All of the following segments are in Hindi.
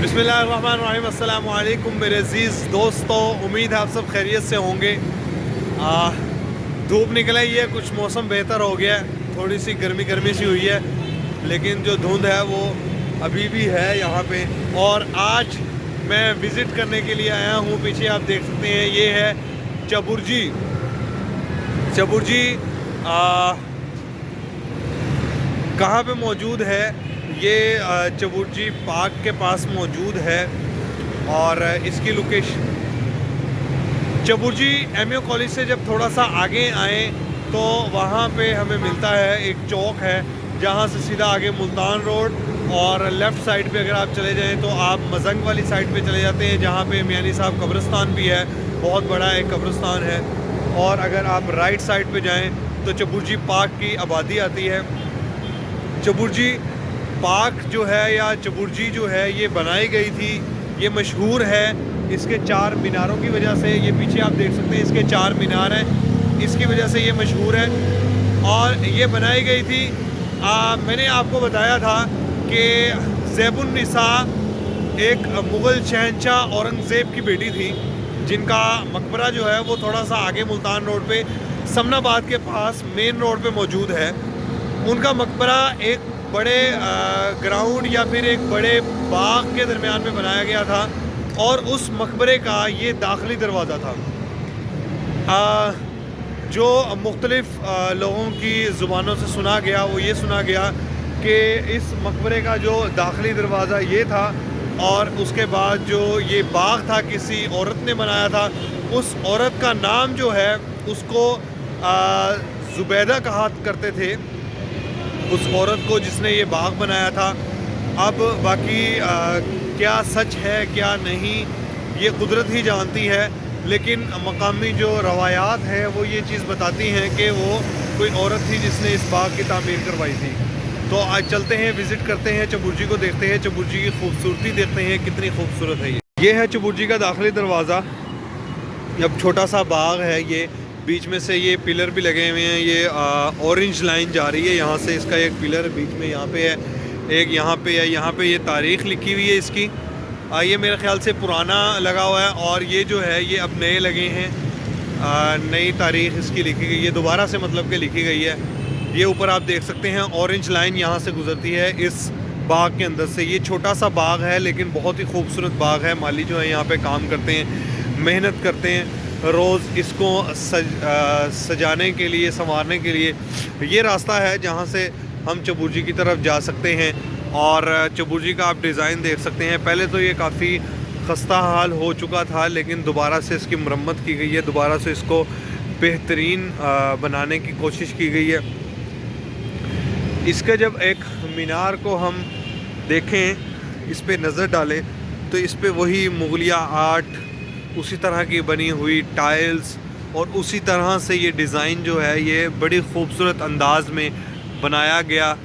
बिस्मिल्लाहिर्रहमानिर्रहीम। अस्सलाम वालेकुम मेरे अज़ीज़ दोस्तों, उम्मीद है आप सब खैरियत से होंगे। धूप निकल आई है, कुछ मौसम बेहतर हो गया है, थोड़ी सी गर्मी सी हुई है, लेकिन जो धुंध है वो अभी भी है यहाँ पे। और आज मैं विज़िट करने के लिए आया हूँ। पीछे आप देख सकते हैं, ये है चबुर्जी। चबुर्जी कहाँ पे मौजूद है? ये चबुर्जी पार्क के पास मौजूद है। और इसकी लोकेशन चबुर्जी एमयू कॉलेज से जब थोड़ा सा आगे आए तो वहाँ पे हमें मिलता है एक चौक है, जहाँ से सीधा आगे मुल्तान रोड, और लेफ़्ट साइड पे अगर आप चले जाएं तो आप मजंग वाली साइड पे चले जाते हैं, जहाँ पे मियानी साहब कब्रिस्तान भी है, बहुत बड़ा एक कब्रिस्तान है। और अगर आप राइट साइड पे जाएं तो चबुर्जी पार्क की आबादी आती है। चबुर्जी पार्क जो है या चबुर्जी जो है ये बनाई गई थी, ये मशहूर है इसके 4 मीनारों की वजह से। ये पीछे आप देख सकते हैं, इसके 4 मीनार हैं, इसकी वजह से ये मशहूर है। और ये बनाई गई थी, मैंने आपको बताया था कि ज़ैबुन्निसा एक मुग़ल शहंशाह औरंगज़ेब की बेटी थी, जिनका मकबरा जो है वो थोड़ा सा आगे मुल्तान रोड पे समनाबाद के पास मेन रोड पे मौजूद है। उनका मकबरा एक बड़े ग्राउंड या फिर एक बड़े बाग के दरमियान में बनाया गया था, और उस मकबरे का ये दाखिली दरवाज़ा था। जो मुख्तलिफ़ लोगों की ज़ुबानों से सुना गया, वो ये सुना गया कि इस मकबरे का जो दाखिली दरवाज़ा ये था, और उसके बाद जो ये बाग था किसी औरत ने बनाया था। उस औरत का नाम जो है उसको ज़ुबैदा कहा करते थे, उस औरत को जिसने ये बाग बनाया था। अब बाकी क्या सच है क्या नहीं, ये कुदरत ही जानती है, लेकिन मकामी जो रवायात हैं वो ये चीज़ बताती हैं कि वो कोई औरत थी जिसने इस बाग की तामीर करवाई थी। तो आज चलते हैं, विज़िट करते हैं चबुर्जी को, देखते हैं चबुर्जी की खूबसूरती, देखते हैं कितनी खूबसूरत है। ये है चबुर्जी का दाखिली दरवाज़ा। अब छोटा सा बाग है, ये बीच में से ये पिलर भी लगे हुए हैं। ये ऑरेंज लाइन जा रही है यहाँ से, इसका एक पिलर बीच में यहाँ पे है, एक यहाँ पे है, यहाँ पे ये तारीख़ लिखी हुई है इसकी। ये मेरे ख़्याल से पुराना लगा हुआ है, और ये जो है ये अब नए लगे हैं, नई तारीख़ इसकी लिखी गई है, दोबारा से मतलब कि लिखी गई है। ये ऊपर आप देख सकते हैं ऑरेंज लाइन यहाँ से गुज़रती है इस बाग के अंदर से। ये छोटा सा बाग है लेकिन बहुत ही खूबसूरत बाग है। माली जो है यहाँ पे काम करते हैं, मेहनत करते हैं रोज़ इसको सजाने के लिए, संवारने के लिए। ये रास्ता है जहाँ से हम चबुर्जी की तरफ जा सकते हैं, और चबुर्जी का आप डिज़ाइन देख सकते हैं। पहले तो ये काफ़ी खस्ता हाल हो चुका था, लेकिन दोबारा से इसकी मरम्मत की गई है, दोबारा से इसको बेहतरीन बनाने की कोशिश की गई है। इसके जब एक मीनार को हम देखें, इस पे नज़र डालें, तो इस पे वही मुगलिया आर्ट, उसी तरह की बनी हुई टाइल्स, और उसी तरह से ये डिज़ाइन जो है ये बड़ी ख़ूबसूरत अंदाज़ में बनाया गया।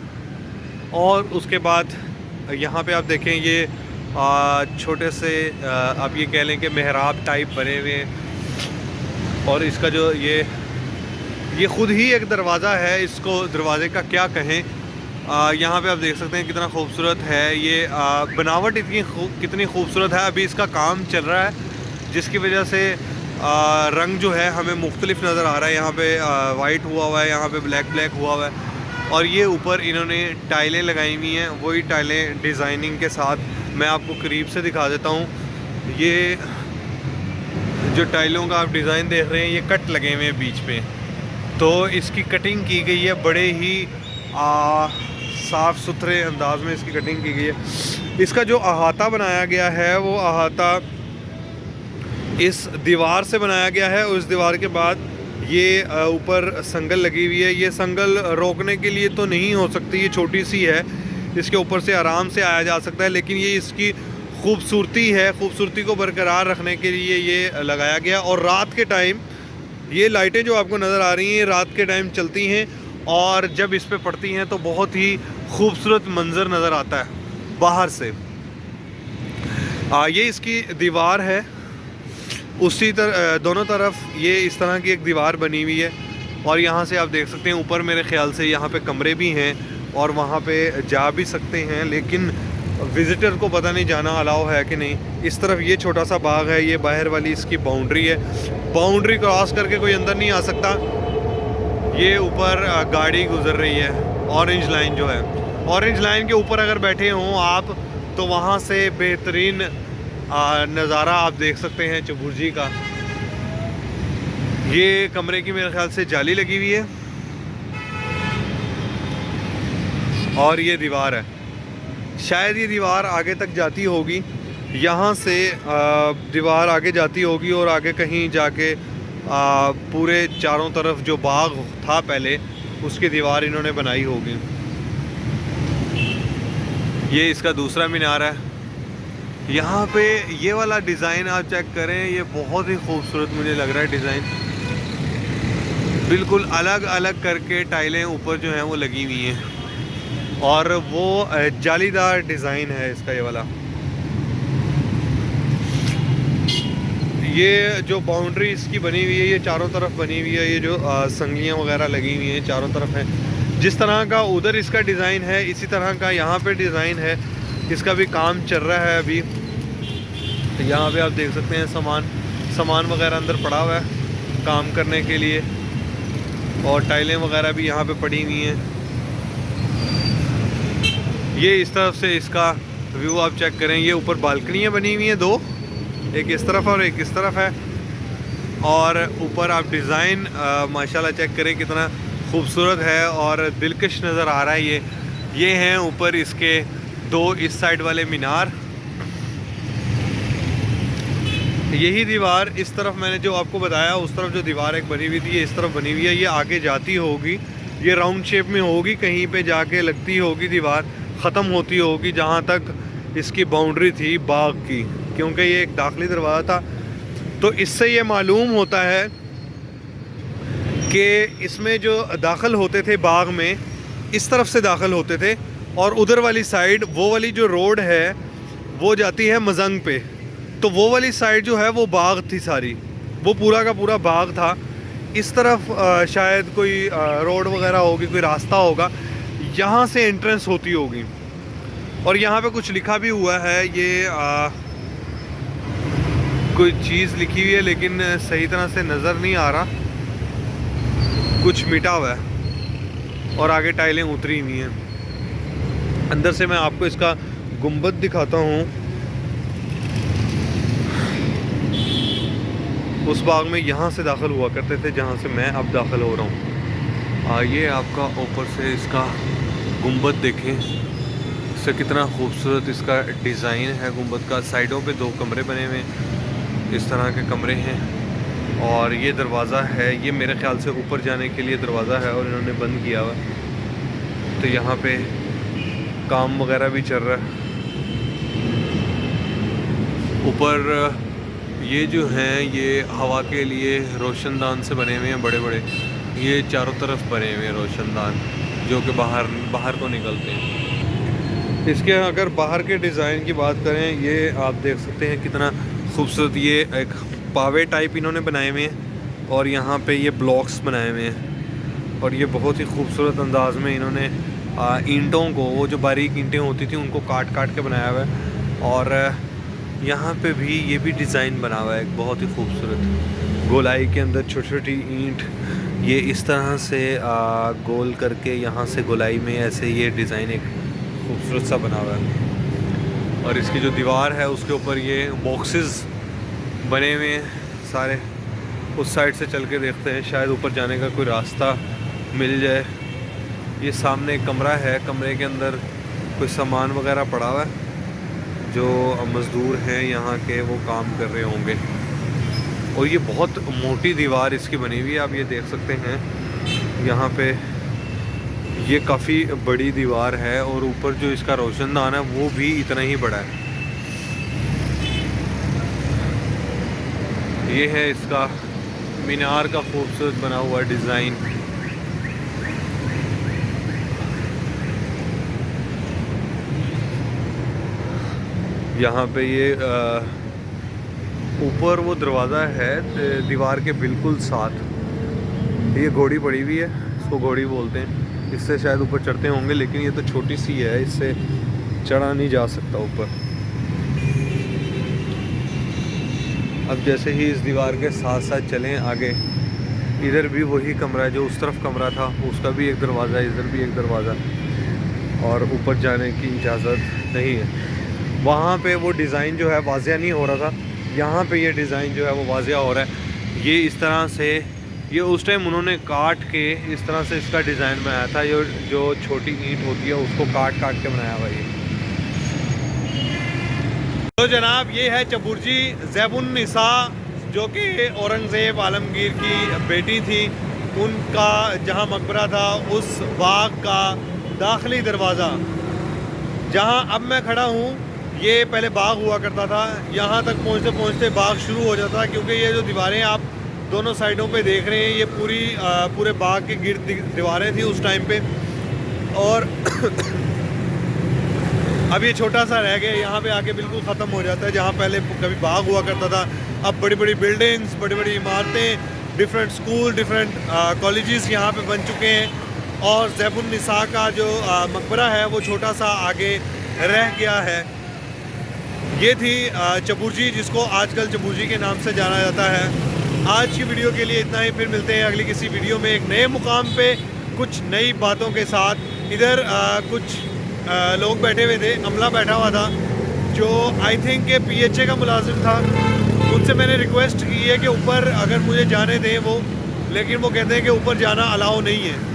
और उसके बाद यहाँ पे आप देखें, ये छोटे से आप ये कह लें कि मेहराब टाइप बने हुए हैं, और इसका जो ये ख़ुद ही एक दरवाज़ा है, इसको दरवाज़े का क्या कहें। यहाँ पे आप देख सकते हैं कितना खूबसूरत है ये बनावट, कितनी खूबसूरत है। अभी इसका काम चल रहा है, जिसकी वजह से रंग जो है हमें मुख्तलिफ नज़र आ रहा है। यहाँ पे वाइट हुआ है, यहाँ पे ब्लैक हुआ हुआ है, और ये ऊपर इन्होंने टाइलें लगाई हुई हैं, वही टाइलें डिज़ाइनिंग के साथ। मैं आपको करीब से दिखा देता हूँ। ये जो टाइलों का आप डिज़ाइन देख रहे हैं, ये कट लगे हुए हैं बीच में, तो इसकी कटिंग की गई है, बड़े ही साफ़ सुथरे अंदाज में इसकी कटिंग की गई है। इसका जो अहाता बनाया गया है वो अहाता इस दीवार से बनाया गया है, और इस दीवार के बाद ये ऊपर संगल लगी हुई है। ये संगल रोकने के लिए तो नहीं हो सकती, ये छोटी सी है, इसके ऊपर से आराम से आया जा सकता है, लेकिन ये इसकी खूबसूरती है, खूबसूरती को बरकरार रखने के लिए ये लगाया गया। और रात के टाइम ये लाइटें जो आपको नज़र आ रही हैं रात के टाइम चलती हैं, और जब इस पे पड़ती हैं तो बहुत ही खूबसूरत मंज़र नज़र आता है बाहर से। ये इसकी दीवार है, उसी दोनों तरफ ये इस तरह की एक दीवार बनी हुई है, और यहाँ से आप देख सकते हैं ऊपर मेरे ख़्याल से यहाँ पे कमरे भी हैं, और वहाँ पे जा भी सकते हैं, लेकिन विज़िटर को पता नहीं जाना अलाउ है कि नहीं। इस तरफ ये छोटा सा बाग है, ये बाहर वाली इसकी बाउंड्री है। बाउंड्री क्रॉस करके कोई अंदर नहीं आ सकता। ये ऊपर गाड़ी गुजर रही है, ऑरेंज लाइन जो है। ऑरेंज लाइन के ऊपर अगर बैठे हों आप तो वहाँ से बेहतरीन नज़ारा आप देख सकते हैं चबुर्जी का। ये कमरे की मेरे ख्याल से जाली लगी हुई है और ये दीवार है, शायद ये दीवार आगे तक जाती होगी। यहाँ से दीवार आगे जाती होगी और आगे कहीं जाके पूरे चारों तरफ जो बाग था पहले उसकी दीवार इन्होंने बनाई होगी। ये इसका दूसरा मीनार है। यहाँ पे ये वाला डिज़ाइन आप चेक करें, ये बहुत ही खूबसूरत मुझे लग रहा है डिज़ाइन। बिल्कुल अलग अलग करके टाइलें ऊपर जो हैं वो लगी हुई हैं और वो जालीदार डिज़ाइन है इसका ये वाला। ये जो बाउंड्री इसकी बनी हुई है ये चारों तरफ बनी हुई है। ये जो संगलियाँ वगैरह लगी हुई हैं चारों तरफ हैं। जिस तरह का उधर इसका डिज़ाइन है इसी तरह का यहाँ पे डिज़ाइन है। इसका भी काम चल रहा है अभी। तो यहाँ पे आप देख सकते हैं सामान वगैरह अंदर पड़ा हुआ है काम करने के लिए और टाइलें वगैरह भी यहाँ पे पड़ी हुई हैं। ये इस तरफ से इसका व्यू आप चेक करें। ये ऊपर बालकनियाँ बनी हुई हैं दो, एक इस तरफ और एक इस तरफ है। और ऊपर आप डिज़ाइन माशाल्लाह चेक करें कितना खूबसूरत है और दिलकश नज़र आ रहा है। ये हैं ऊपर इसके दो इस साइड वाले मीनार। यही दीवार इस तरफ मैंने जो आपको बताया उस तरफ जो दीवार एक बनी हुई थी ये इस तरफ बनी हुई है। ये आगे जाती होगी, ये राउंड शेप में होगी, कहीं पे जाके लगती होगी दीवार, ख़त्म होती होगी जहाँ तक इसकी बाउंड्री थी बाग की, क्योंकि ये एक दाखिली दरवाज़ा था। तो इससे ये मालूम होता है कि इसमें जो दाखिल होते थे बाग में इस तरफ से दाखिल होते थे और उधर वाली साइड वो वाली जो रोड है वो जाती है मजंग पे। तो वो वाली साइड जो है वो बाग थी सारी, वो पूरा का पूरा बाग था। इस तरफ शायद कोई रोड वगैरह होगी, कोई रास्ता होगा, यहाँ से एंट्रेंस होती होगी। और यहाँ पे कुछ लिखा भी हुआ है, ये कोई चीज़ लिखी हुई है लेकिन सही तरह से नज़र नहीं आ रहा, कुछ मिटा हुआ है और आगे टाइलें उतरी हुई हैं। अंदर से मैं आपको इसका गुंबद दिखाता हूँ। उस बाग में यहाँ से दाखिल हुआ करते थे जहाँ से मैं अब दाखिल हो रहा हूँ। ये आपका ऊपर से इसका गुंबद देखें, इससे कितना खूबसूरत इसका डिज़ाइन है गुंबद का। साइडों पे दो कमरे बने हुए इस तरह के कमरे हैं और ये दरवाज़ा है, ये मेरे ख्याल से ऊपर जाने के लिए दरवाज़ा है और इन्होंने बंद किया हुआ। तो यहाँ पे काम वगैरह भी चल रहा है। ऊपर ये जो हैं ये हवा के लिए रोशनदान से बने हुए हैं बड़े बड़े, ये चारों तरफ बने हुए हैं रोशनदान जो कि बाहर को निकलते हैं। इसके अगर बाहर के डिज़ाइन की बात करें, ये आप देख सकते हैं कितना खूबसूरत, ये एक पावे टाइप इन्होंने बनाए हुए हैं और यहाँ पे ये ब्लॉक्स बनाए हुए हैं और ये बहुत ही खूबसूरत अंदाज में इन्होंने ईंटों को, वो जो बारीक ईंटें होती थी उनको काट काट के बनाया हुआ है। और यहाँ पे भी ये भी डिज़ाइन बना हुआ है एक बहुत ही खूबसूरत, गोलाई के अंदर छोटी छोटी ईंट, ये इस तरह से गोल करके यहाँ से गोलाई में ऐसे ये डिज़ाइन एक खूबसूरत सा बना हुआ है। और इसकी जो दीवार है उसके ऊपर ये बॉक्सेस बने हुए हैं सारे। उस साइड से चल के देखते हैं, शायद ऊपर जाने का कोई रास्ता मिल जाए। ये सामने एक कमरा है, कमरे के अंदर कोई सामान वगैरह पड़ा हुआ है, जो मज़दूर हैं यहाँ के वो काम कर रहे होंगे। और ये बहुत मोटी दीवार इसकी बनी हुई है, आप ये देख सकते हैं यहाँ पे, ये काफ़ी बड़ी दीवार है और ऊपर जो इसका रोशनदान है वो भी इतना ही बड़ा है। ये है इसका मीनार का खूबसूरत बना हुआ डिज़ाइन। यहाँ पे ये ऊपर वो दरवाज़ा है दीवार के बिल्कुल साथ, ये घोड़ी पड़ी हुई है, इसको घोड़ी बोलते हैं, इससे शायद ऊपर चढ़ते होंगे, लेकिन ये तो छोटी सी है, इससे चढ़ा नहीं जा सकता ऊपर। अब जैसे ही इस दीवार के साथ साथ चलें आगे, इधर भी वही कमरा है जो उस तरफ कमरा था, उसका भी एक दरवाज़ा है, इधर भी एक दरवाज़ा, और ऊपर जाने की इजाज़त नहीं है। वहाँ पे वो डिज़ाइन जो है वाज़िया नहीं हो रहा था, यहाँ पे ये डिज़ाइन जो है वो वाज़िया हो रहा है। ये इस तरह से, ये उस टाइम उन्होंने काट के इस तरह से इसका डिज़ाइन बनाया था। ये जो छोटी ईंट होती है उसको काट काट के बनाया हुआ ये। तो जनाब ये है चबुर्जी ज़ैबुन्निसा, जो कि औरंगज़ेब आलमगीर की बेटी थी, उनका जहाँ मकबरा था उस बाग का दाखिली दरवाज़ा। जहाँ अब मैं खड़ा हूँ ये पहले बाग हुआ करता था। यहाँ तक पहुँचते पहुँचते बाग शुरू हो जाता, क्योंकि ये जो दीवारें आप दोनों साइडों पे देख रहे हैं ये पूरे बाग के गिर्द दीवारें थी उस टाइम पे। और अब ये छोटा सा रह गया, यहाँ पे आके बिल्कुल ख़त्म हो जाता है। जहाँ पहले कभी बाग हुआ करता था, अब बड़ी बड़ी बिल्डिंग्स, बड़ी बड़ी इमारतें, डिफरेंट स्कूल, डिफरेंट कॉलेजेस यहाँ पे बन चुके हैं। और ज़ैबुन्निसा का जो मकबरा है वो छोटा सा आगे रह गया है। ये थी चबुर्जी, जिसको आजकल चबुर्जी के नाम से जाना जाता है। आज की वीडियो के लिए इतना ही, फिर मिलते हैं अगली किसी वीडियो में एक नए मुकाम पे कुछ नई बातों के साथ। इधर कुछ लोग बैठे हुए थे, अमला बैठा हुआ था जो आई थिंक के PHA का मुलाजिम था। उनसे मैंने रिक्वेस्ट की है कि ऊपर अगर मुझे जाने दें वो, लेकिन वो कहते हैं कि ऊपर जाना अलाउ नहीं है।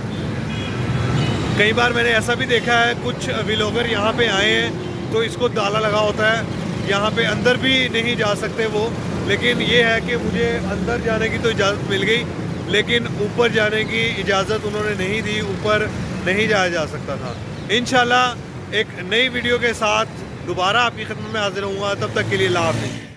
कई बार मैंने ऐसा भी देखा है, कुछ व्लॉगर यहाँ पे आए हैं तो इसको ताला लगा होता है, यहाँ पे अंदर भी नहीं जा सकते वो। लेकिन ये है कि मुझे अंदर जाने की तो इजाज़त मिल गई, लेकिन ऊपर जाने की इजाज़त उन्होंने नहीं दी, ऊपर नहीं जाया जा सकता था। इंशाल्लाह एक नई वीडियो के साथ दोबारा आपकी खिदमत में हाजिर होऊंगा, तब तक के लिए अल्लाह हाफ़िज़।